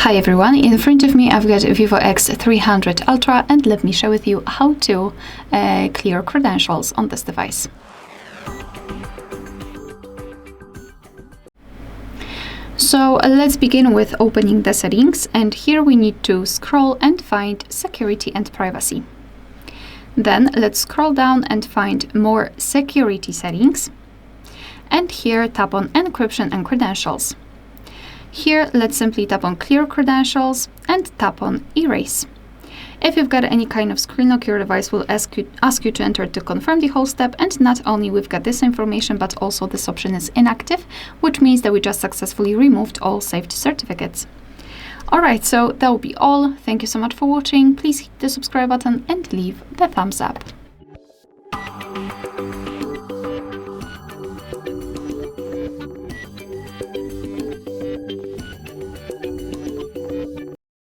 Hi everyone, in front of me I've got VIVO X300 Ultra, and let me share with you how to clear credentials on this device. So let's begin with opening the settings, and here we need to scroll and find security and privacy. Then let's scroll down and find more security settings, and here tap on encryption and credentials. Here, let's simply tap on Clear Credentials and tap on Erase. If you've got any kind of screen lock, your device will ask you to enter to confirm the whole step, and not only we've got this information, but also this option is inactive, which means that we just successfully removed all saved certificates. Alright, so that will be all. Thank you so much for watching. Please hit the subscribe button and leave the thumbs up.